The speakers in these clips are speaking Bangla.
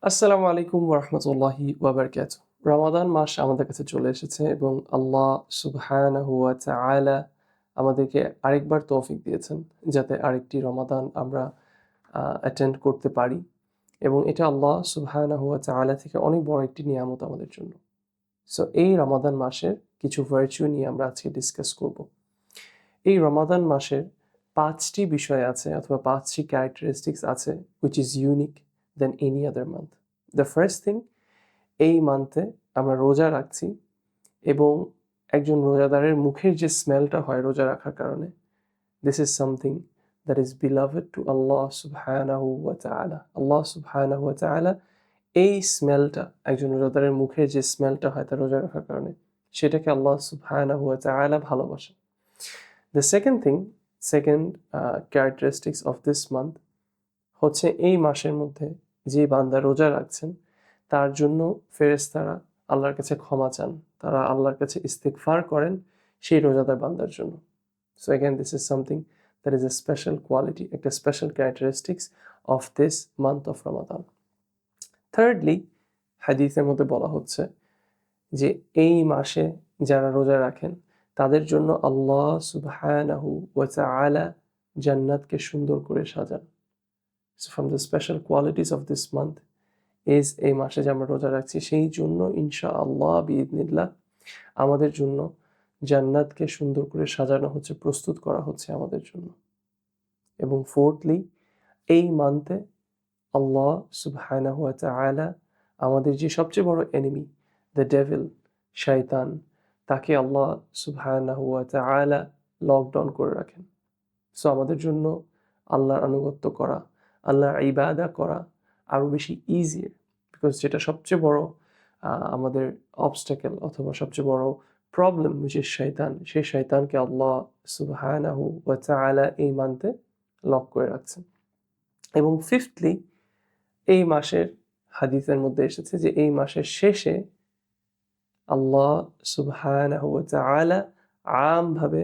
আসসালামু আলাইকুম ওয়া রাহমাতুল্লাহি ওয়া বারাকাতুহু। রমাদান মাস আমাদের কাছে চলে এসেছে এবং আল্লাহ সুবহানাহু ওয়া তাআলা আমাদেরকে আরেকবার তৌফিক দিয়েছেন যাতে আরেকটি রমাদান আমরা অ্যাটেন্ড করতে পারি এবং এটা আল্লাহ সুবহানাহু ওয়া তাআলা থেকে অনেক বড় একটি নিয়ামত আমাদের জন্য। সো এই রমাদান মাসের কিছু ভার্চু নিয়ে আমরা আজকে ডিসকাস করব। এই রমাদান মাসের ৫টি বিষয় আছে অথবা ৫টি ক্যারেক্টারিস্টিক্স আছে which is unique than any other month. The first thing, এই মান্থে আমরা রোজা রাখছি এবং একজন রোজাদারের মুখের যে স্মেলটা হয় রোজা রাখার কারণে, this is something that is beloved to Allah subhanahu wa ta'ala. Allah subhanahu wa ta'ala এই স্মেলটা একজন রোজাদারের মুখের যে স্মেলটা হয় তার রোজা রাখার কারণে সেটাকে আল্লাহ subhanahu wa ta'ala ভালোবাসে। The second characteristics of this month হচ্ছে এই মাসের মধ্যে যে বান্দা রোজা রাখছেন তার জন্য ফেরেশতারা আল্লাহর কাছে ক্ষমা চান, তারা আল্লাহর কাছে ইস্তিগফার করেন সেই রোজাদার বান্দার জন্য। So again, this is something that is a special quality, একটা special characteristics of this month of Ramadan. Thirdly, হাদিসের মধ্যে বলা হচ্ছে যে এই মাসে যারা রোজা রাখেন তাদের জন্য আল্লাহ সুবহানাহু ওয়া তাআলা জান্নাতকে সুন্দর করে সাজান। So from the special qualities of this month is এই মাসে যে আমরা রোজা রাখছি সেই জন্য ইনশাআল্লাহ বিইذনিল্লাহ আমাদের জন্য জান্নাতকে সুন্দর করে সাজানো হচ্ছে, প্রস্তুত করা হচ্ছে আমাদের জন্য। এবং ফোর্থলি, এই মান্থে আল্লাহ সুবহানাহু ওয়া তাআলা আমাদের যে সবচেয়ে বড় এনিমি দ্য ডেভিল, শয়তান, তাকে আল্লাহ সুবহানাহু ওয়া তাআলা লকডাউন করে রাখেন। সো আমাদের জন্য আল্লাহর আনুগত্য করা, আল্লাহর ইবাদা করা আরও বেশি ইজিয়ার, বিকজ যেটা সবচেয়ে বড় আমাদের অবস্টাকেল অথবা সবচেয়ে বড় প্রবলেম যে শয়তান, সেই শয়তানকে আল্লাহ সুবহানাহু ওয়া তাআলা এই মান্থে লক করে রাখছেন। এবং ফিফথলি, এই মাসের হাদিসের মধ্যে এসেছে যে এই মাসের শেষে আল্লাহ সুবহানাহু ওয়া তাআলা আমভাবে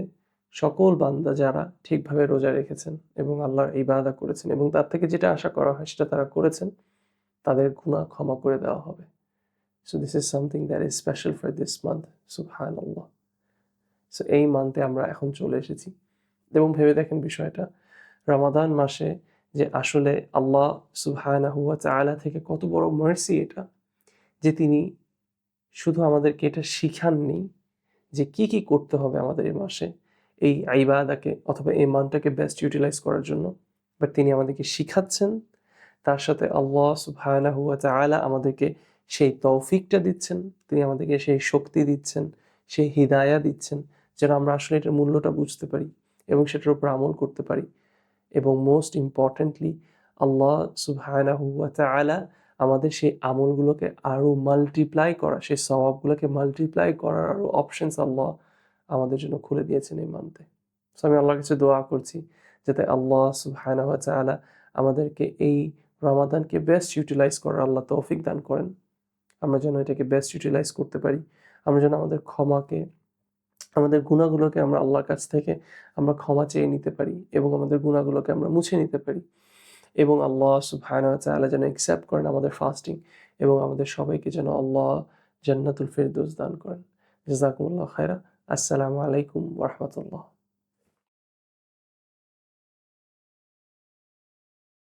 সকল বান্দা যারা ঠিকভাবে রোজা রেখেছেন এবং আল্লাহর ইবাদত করেছেন এবং তার থেকে যেটা আশা করা হয় সেটা তারা করেছেন, তাদের গুনাহ ক্ষমা করে দেওয়া হবে। So this is something that is special for this month, subhanallah. So এই মান্থে আমরা এখন চলে এসেছি এবং ভেবে দেখেন বিষয়টা, রমাদান মাসে যে আসলে আল্লাহ সুবহানাহু ওয়া তাআলা থেকে কত বড় মার্সি এটা, যে তিনি শুধু আমাদেরকে এটা শিখাননি যে কি কি করতে হবে আমাদের এই মাসে এই ইবাদাকে অথবা এই মানটাকে বেস্ট ইউটিলাইজ করার জন্য, বাট তিনি আমাদেরকে শিখাচ্ছেন, তার সাথে আল্লাহ সুবহানাহু ওয়া তাআলা আমাদেরকে সেই তৌফিকটা দিচ্ছেন, তিনি আমাদেরকে সেই শক্তি দিচ্ছেন, সেই হিদায়া দিচ্ছেন যেন আমরা আসলে এটার মূল্যটা বুঝতে পারি এবং সেটার উপর আমল করতে পারি। এবং মোস্ট ইম্পর্টেন্টলি আল্লাহ সুবহানাহু ওয়া তাআলা আমাদের সেই আমলগুলোকে আরও মাল্টিপ্লাই করা, সেই সওয়াবগুলোকে মাল্টিপ্লাই করার আরও অপশনস আল্লাহ আমাদের জন্য খুলে দিয়েছেন এই মান্থে। সো আমি আল্লাহর কাছে দোয়া করছি যাতে আল্লাহ সুবহানাহু ওয়া তাআলা আমাদেরকে এই রমাদানকে বেস্ট ইউটিলাইজ করার আল্লাহ তৌফিক দান করেন। আমরা যেন এটাকে বেস্ট ইউটিলাইজ করতে পারি, আমরা যেন আমাদের ক্ষমাকে, আমাদের গুনাহগুলোকে আমরা আল্লাহর কাছ থেকে আমরা ক্ষমা চেয়ে নিতে পারি এবং আমাদের গুনাহগুলোকে আমরা মুছে নিতে পারি এবং আল্লাহ সুবহানাহু ওয়া তাআলা যেন অ্যাকসেপ্ট করেন আমাদের ফাস্টিং এবং আমাদের সবাইকে যেন আল্লাহ জান্নাতুল ফেরদৌস দান করেন। জাযাকুমুল্লাহু খায়রা। আসসালামু আলাইকুম ওয়া রাহমাতুল্লাহ।